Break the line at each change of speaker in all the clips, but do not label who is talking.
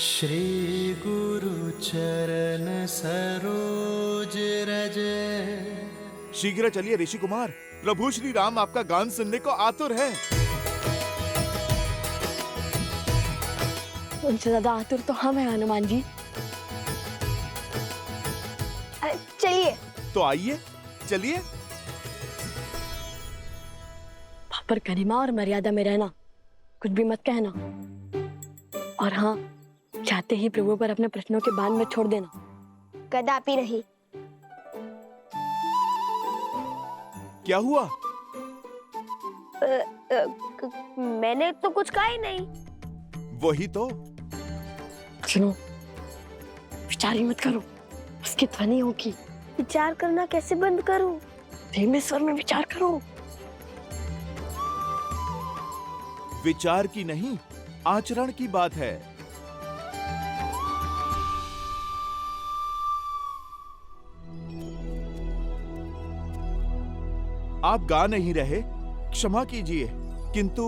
श्री गुरु चरण सरोज रज।
शीघ्र चलिए ऋषि कुमार, प्रभु श्री राम आपका गान सुनने को आतुर है।
उनसे ज्यादा आतुर तो हम हैं हनुमान जी। चलिए।
तो आइए, चलिए।
पर गरिमा और मर्यादा में रहना, कुछ भी मत कहना। और हाँ, चाहते ही प्रभु पर अपने प्रश्नों के बाण में छोड़ देना।
कदापि नहीं।
क्या हुआ?
मैंने तो कुछ कहा ही नहीं।
वही तो।
सुनो, विचार ही मत करो, उसकी ध्वनि होगी।
विचार करना कैसे बंद करूं?
धीमे स्वर में विचार करो।
विचार की नहीं, आचरण की बात है। आप गा नहीं रहे, क्षमा कीजिए, किंतु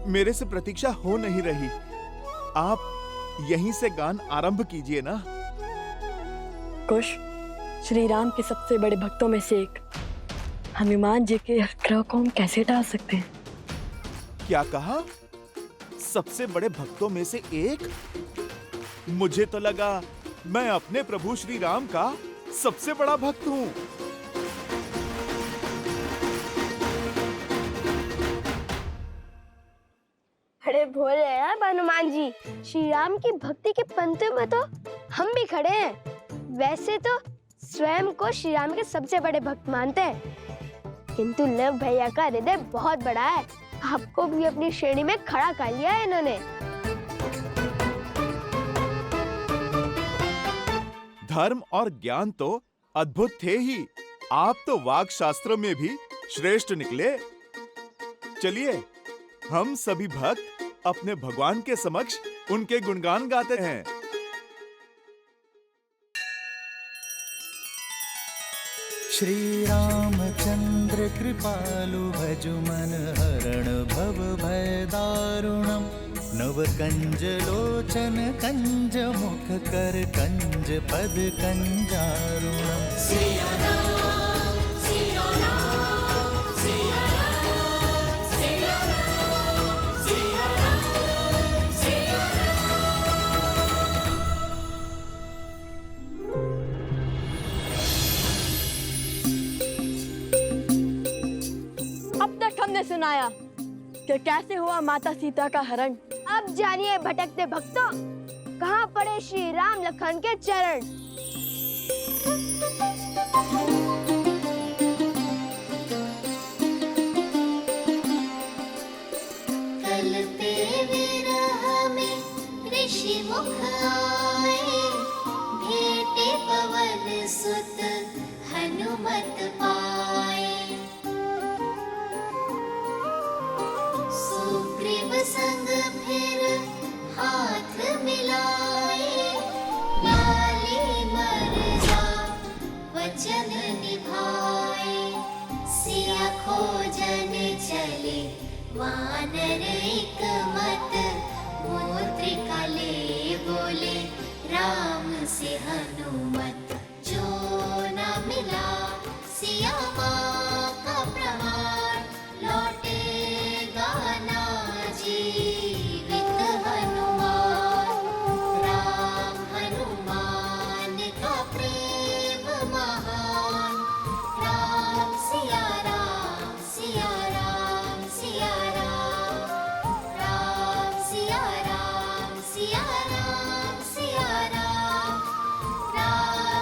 मेरे से प्रतीक्षा हो नहीं रही। आप यहीं से गान आरंभ कीजिए ना।
कुश, श्री राम के सबसे बड़े भक्तों में से एक हनुमान जी के आग्रह को हम कैसे टाल सकते हैं?
क्या कहा? सबसे बड़े भक्तों में से एक? मुझे तो लगा मैं अपने प्रभु श्री राम का सबसे बड़ा भक्त हूँ।
अरे भोले यार हनुमान जी, श्री राम की भक्ति के पंक्तियों में तो हम भी खड़े हैं। वैसे तो स्वयं को श्री राम के सबसे बड़े भक्त मानते हैं, किंतु लव भैया का हृदय बहुत बड़ा है। आपको भी अपनी श्रेणी में खड़ा कर लिया है इन्होंने।
धर्म और ज्ञान तो अद्भुत थे ही, आप तो वाक शास्त्र में भी श्रेष्ठ निकले। चलिए, हम सभी भक्त अपने भगवान के समक्ष उनके गुणगान गाते हैं।
श्री रामचंद्र कृपालु भजु मन हरण भव भय दारुणम। नव कंज लोचन कंज मुख कर कंज पद कंजारुणम।
अब तक हमने सुनाया कि कैसे हुआ माता सीता का हरण।
अब जानिए भटकते भक्तों, कहाँ पड़े श्री राम लखन के चरण।
कलते विरह में ऋषि मुख आए, भेटे पवन सुत हनुमत पाए। सुग्रीव संग फिर हाथ मिलाए, लाली मर्जा वचन निभाए। सिया खोजन चले वानर एक मत, मुद्रिका ले बोले राम से हनुमत। जो न मिला सिया माँ का प्रहार, लौटेगा ना जीवित हनुमान। राम हनुमान का प्रेम महान, राम सिया राम सिया राम सिया राम। राम सिया राम सिया राम सिया राम। राम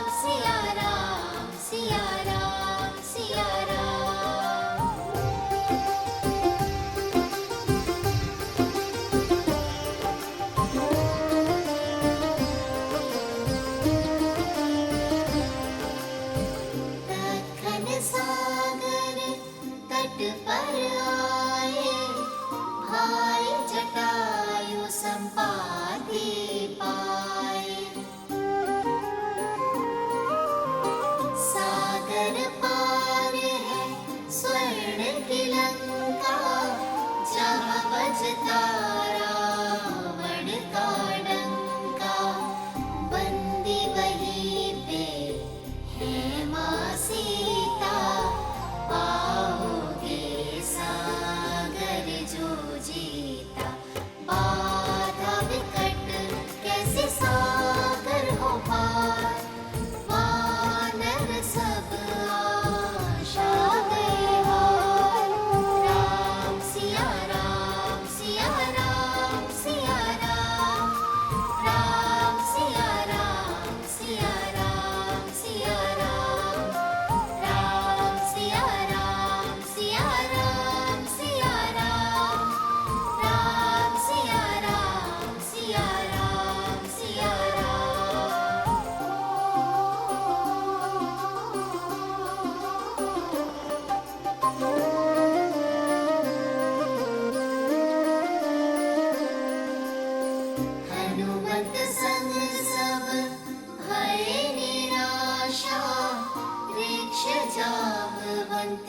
जामवंत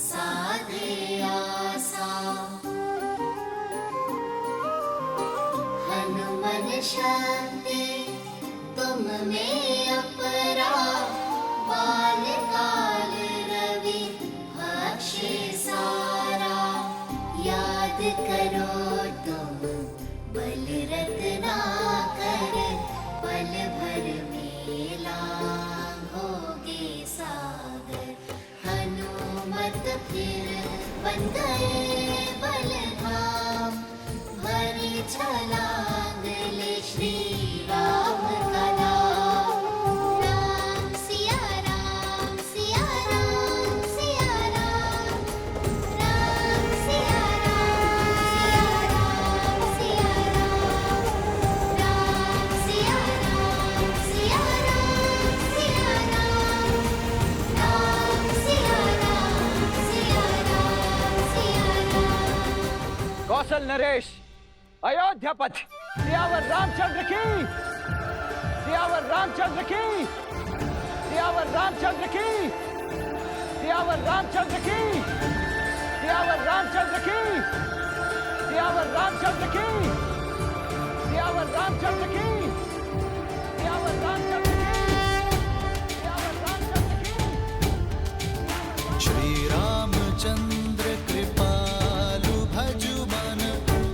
साधे आसा। हनुमन शक्ति तुम में अपरा, बाल काल रवि अक्षय सारा। याद करो तुम बल रत्ना कर, पल भर में लांघोगे सागर। हनुमत फिर बन गए बलधाम, भरी छलांग ले श्री राम का नाम। राम सिया राम, सिया राम, सिया राम। राम सिया राम, सिया राम, सिया राम। राम सिया राम, सिया राम, सिया राम। राम सिया राम, सिया राम, सिया राम।
कौशल नरेश, अयोध्यापति, सियावर रामचंद्र की, सियावर रामचंद्र की, सियावर रामचंद्र की, सियावर रामचंद्र की, सियावर रामचंद्र की, सियावर रामचंद्र की, सियावर रामचंद्र की, सियावर रामचंद्र की, सियावर रामचंद्र की।
श्री रामचंद्र कृपालु भजु मन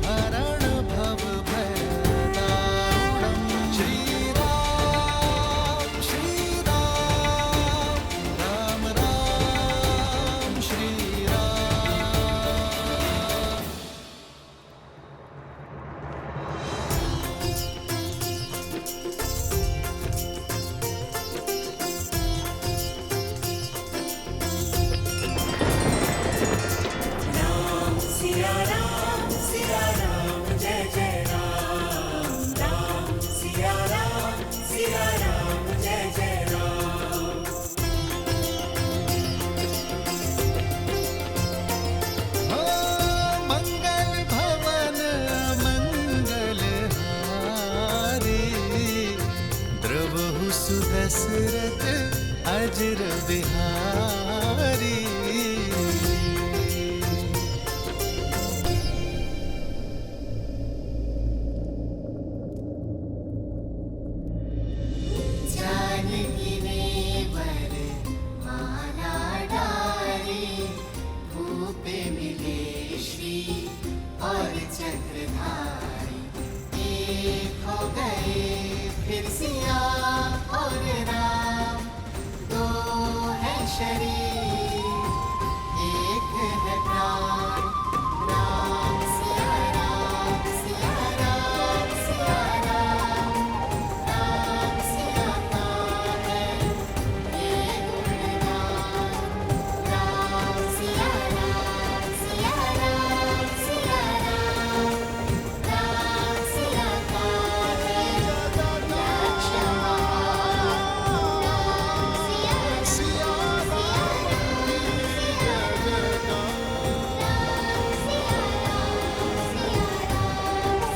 हरण भव भय दारुणम्। श्री राम राम राम श्री राम। मंगल भवन मंगल हारी, द्रवहु सुदशरथ अजर बिहारी।
जानकी नेवर माला डारी, भूप मिले श्री और चक्रधारी। एक हो गए फिर सिया और राम, दो है शरीर एक है प्राण। राम सिया राम, सिया राम, सिया राम। राम सिया का है ये गुणगान। राम सिया राम, सिया राम, सिया राम। राम सिया का है लक्ष्य महान। राम सिया राम, सिया राम, सिया राम। राम सिया राम, सिया राम,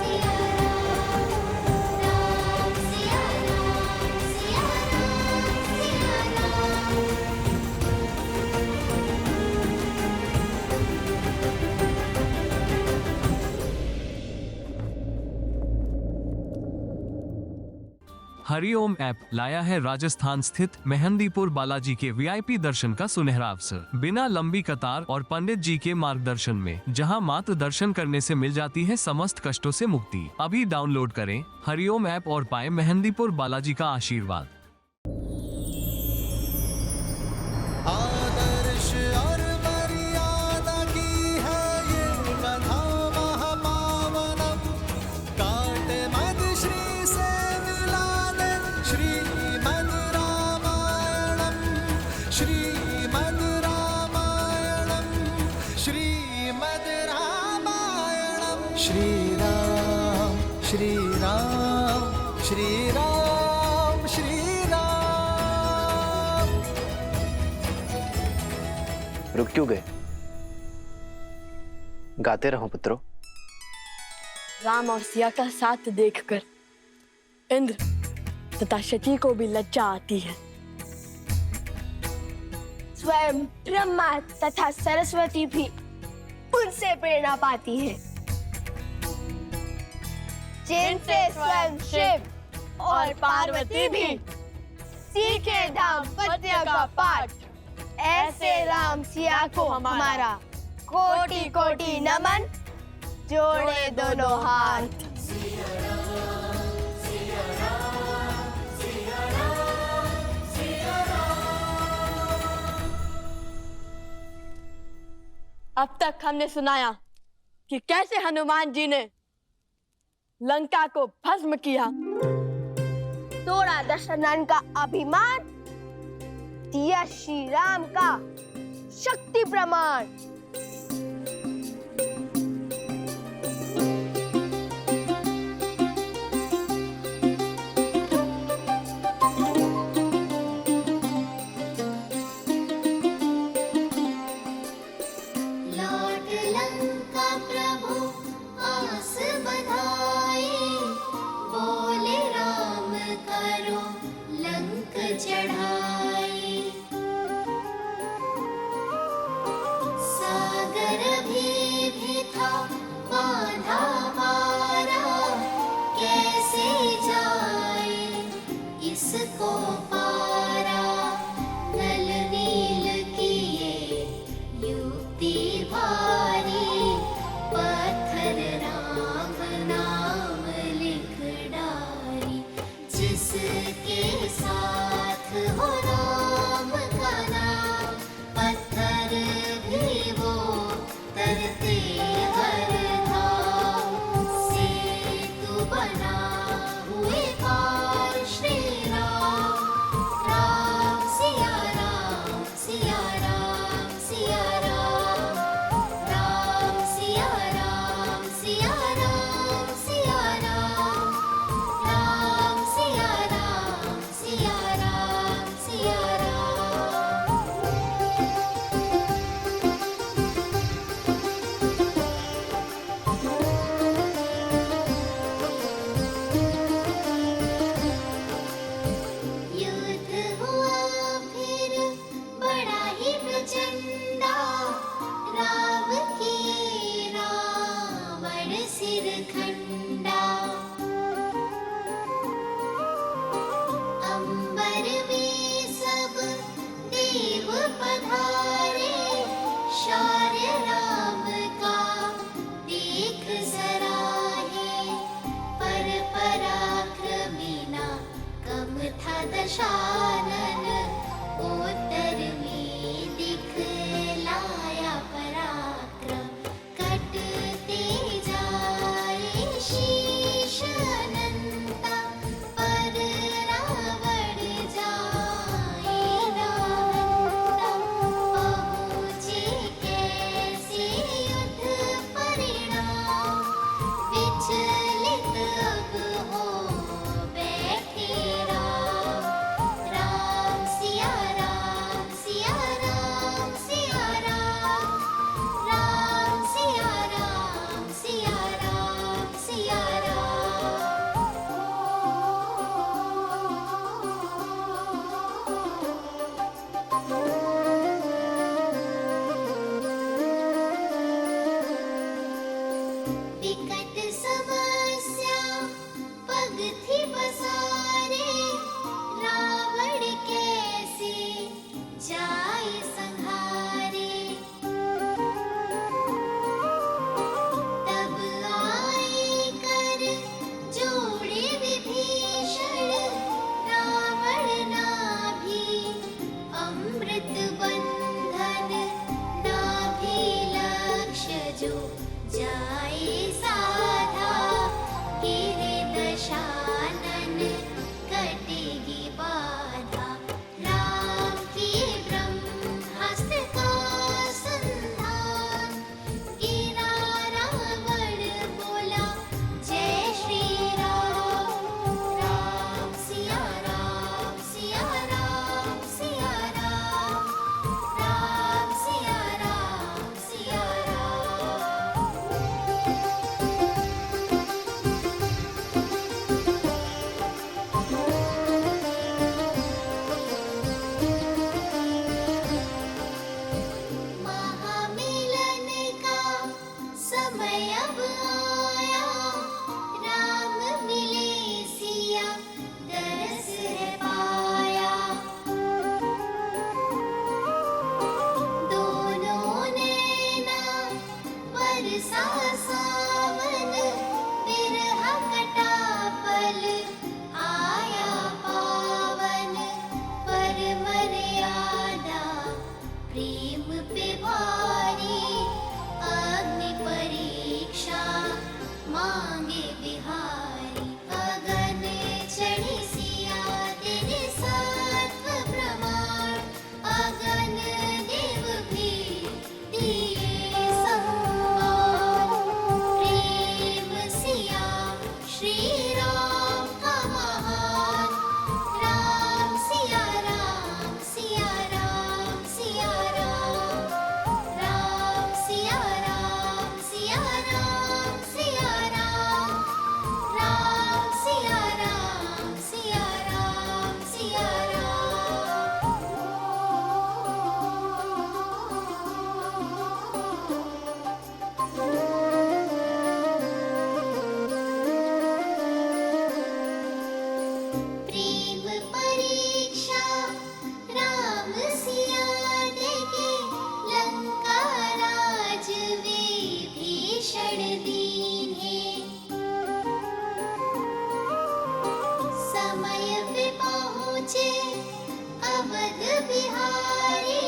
सिया राम। राम सिया राम, सिया राम, सिया राम।
हरिओम ऐप लाया है राजस्थान स्थित मेहंदीपुर बालाजी के वीआईपी दर्शन का सुनहरा अवसर। बिना लंबी कतार और पंडित जी के मार्गदर्शन में, जहां मात्र दर्शन करने से मिल जाती है समस्त कष्टों से मुक्ति। अभी डाउनलोड करें हरिओम ऐप और पाएं मेहंदीपुर बालाजी का आशीर्वाद।
आदर्श और मर्यादा की है ये कथा महापावनम। काटे मद श्री से मिला दे श्रीमद् रामायणम। श्रीमद् रामायणम, श्रीमद् रामायणम। श्री राम श्री राम श्री राम श्री राम।
रुक क्यों गए? गाते रहो पुत्रों।
राम और सिया का साथ देखकर इंद्र तथा शची को भी लज्जा आती है।
स्वयं ब्रह्मा तथा सरस्वती भी उनसे प्रेरणा पाती हैं, जिनसे स्वयं शिव और पार्वती भी सीखे दाम्पत्य का पाठ। ऐसे राम सिया को हमारा कोटि कोटि नमन, जोड़े दोनों हाथ।
अब तक हमने सुनाया कि कैसे हनुमान जी ने लंका को भस्म किया,
तोड़ा दशरथन का अभिमान, दिया श्री राम का शक्ति प्रमाण।
लौट लंका प्रभु आस बधाए, बोले राम करो लंक चढ़ाए। सागर भी था बांधा मारा, कैसे जाए इसको पारा। नल नील किए युक्ति भारी, पत्थर राम नाम लिख डारी। जिसके साथ हो राम का नाम, पत्थर भी वो तरते हर धाम। सेतु बना हुए पार श्री राम, राम सिया राम सिया राम सिया राम, राम सिया राम सिया राम सिया राम, राम सिया राम सिया राम सिया राम। युद्ध हुआ फिर बड़ा ही प्रचंडा, राम की रावण सिर खंडा। अंबर में सब देव पधारे, शौर्य राम का देख सराहे। पर पराक्रमी ना कम था दशानन, उत्तर में दिखलाया पराक्रम। कटते जाए शीश अनंता, पर रावण जाए नाहंता। पहुँचे कैसे युद्ध परिणाम, विचलित अब हो बैठे राम। राम सिया राम सिया राम सिया राम, राम सिया राम सिया राम सिया राम। विकट समस्या पग थी पसारे, रावण कैसे जाए संहारे। तब आए कर जोड़े विभीषण, रावण नाभि अमृत बंधन। नाभि लक्ष्य जो जाए साधा, गिरे दशानन कटेगी बाधा। राम की ब्रह्मास्त्र का संधान, गिरा रावण बोला जय श्री राम। राम सिया राम सिया राम सिया राम, राम सिया राम सिया राम। समय अब आया, राम मिले सिया दरस है पाया। दोनों नैना बरसा सावन, बिरह कटा पल आया पावन। पर मर्यादा प्रेम पे भारी, अग्नि परीक्षा मांगे बिहारी। अगन चढ़ी सिया तेरे सत्व प्रमाण, अगन देव भी दिए सम्मान। प्रेम सिया श्री राम का महान, राम सिया राम सिया राम सिया राम। राम सिया राम सिया राम सिया राम। राम सिया राम सिया राम सिया प्रेम परीक्षा राम सिया देके, लंका राज विभीषण दीन्हे। समय पे पहुँचे अवध बिहारी,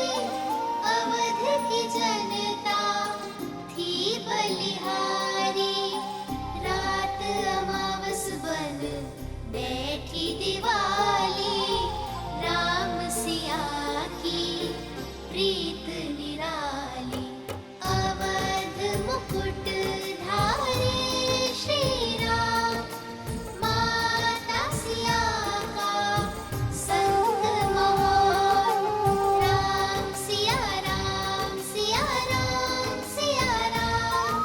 अवध की जनता थी बलिहारी। रात अमावस बन बैठी दिवाली, राम सिया की प्रीत निराली। अवध मुकुट धारे श्री राम, माता सिया का संग महान। राम सिया राम सिया राम सिया राम।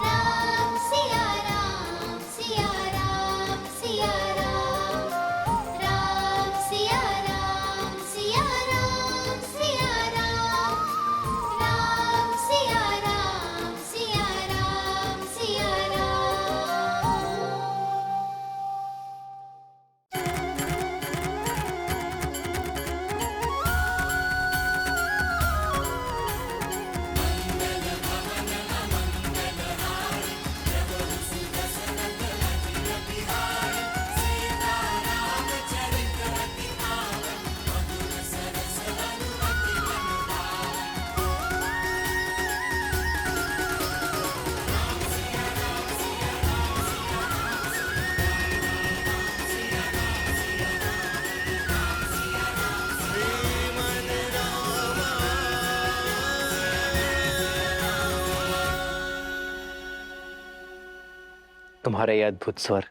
राम सिया राम सिया राम सिया राम। राम सिया राम सिया राम सिया राम। राम सिया राम सिया राम सिया राम।
तुम्हारे ये अद्भुत स्वर,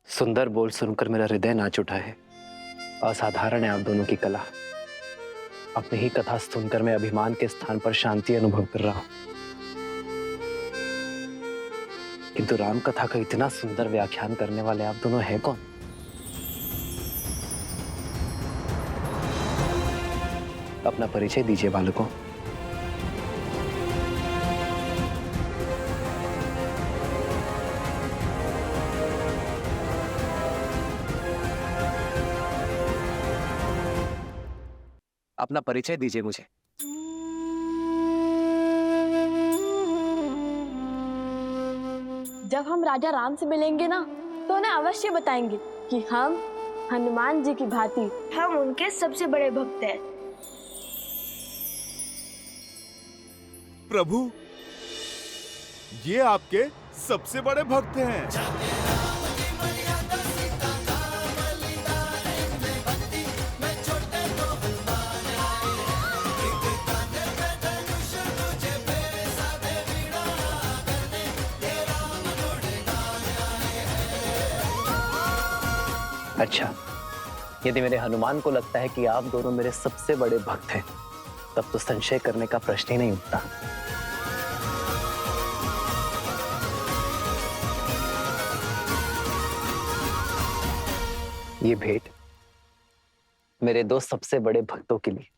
सुंदर बोल सुनकर मेरा हृदय नाच उठा है। असाधारण है आप दोनों की कला। अपनी ही कथा सुनकर मैं अभिमान के स्थान पर शांति अनुभव कर रहा हूं। किंतु राम कथा का इतना सुंदर व्याख्यान करने वाले आप दोनों हैं कौन? अपना परिचय दीजिए बालकों। अपना परिचय दीजिए मुझे।
जब हम राजा राम से मिलेंगे ना, तो उन्हें अवश्य बताएंगे कि हम हनुमान जी की भांति
हम उनके सबसे बड़े भक्त हैं।
प्रभु, ये आपके सबसे बड़े भक्त हैं।
अच्छा, यदि मेरे हनुमान को लगता है कि आप दोनों मेरे सबसे बड़े भक्त हैं, तब तो संशय करने का प्रश्न ही नहीं उठता। ये भेंट मेरे दो सबसे बड़े भक्तों के लिए।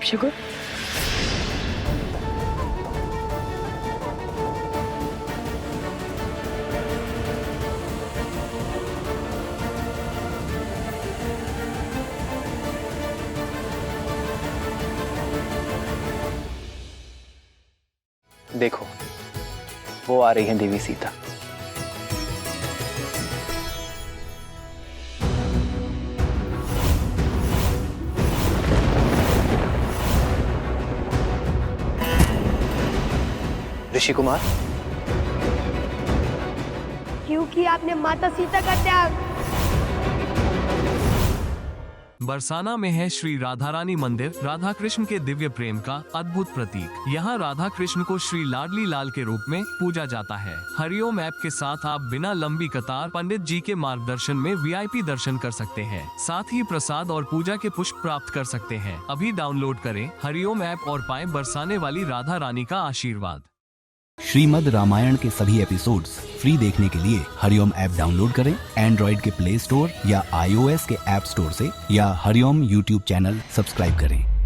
शुक्र।
देखो, वो आ रही है देवी सीता। ऋषि कुमार,
क्यों किया आपने माता सीता का त्याग?
बरसाना में है श्री राधा रानी मंदिर, राधा कृष्ण के दिव्य प्रेम का अद्भुत प्रतीक। यहाँ राधा कृष्ण को श्री लाडली लाल के रूप में पूजा जाता है। हरिओम ऐप के साथ आप बिना लंबी कतार पंडित जी के मार्गदर्शन में VIP दर्शन कर सकते हैं। साथ ही प्रसाद और पूजा के पुष्प प्राप्त कर सकते हैं। अभी डाउनलोड करें हरिओम ऐप और पाएं बरसाने वाली राधा रानी का आशीर्वाद।
श्रीमद् रामायण के सभी एपिसोड्स फ्री देखने के लिए हरिओम ऐप डाउनलोड करें एंड्रॉइड के प्ले स्टोर या iOS के ऐप स्टोर से, या हरिओम YouTube चैनल सब्सक्राइब करें।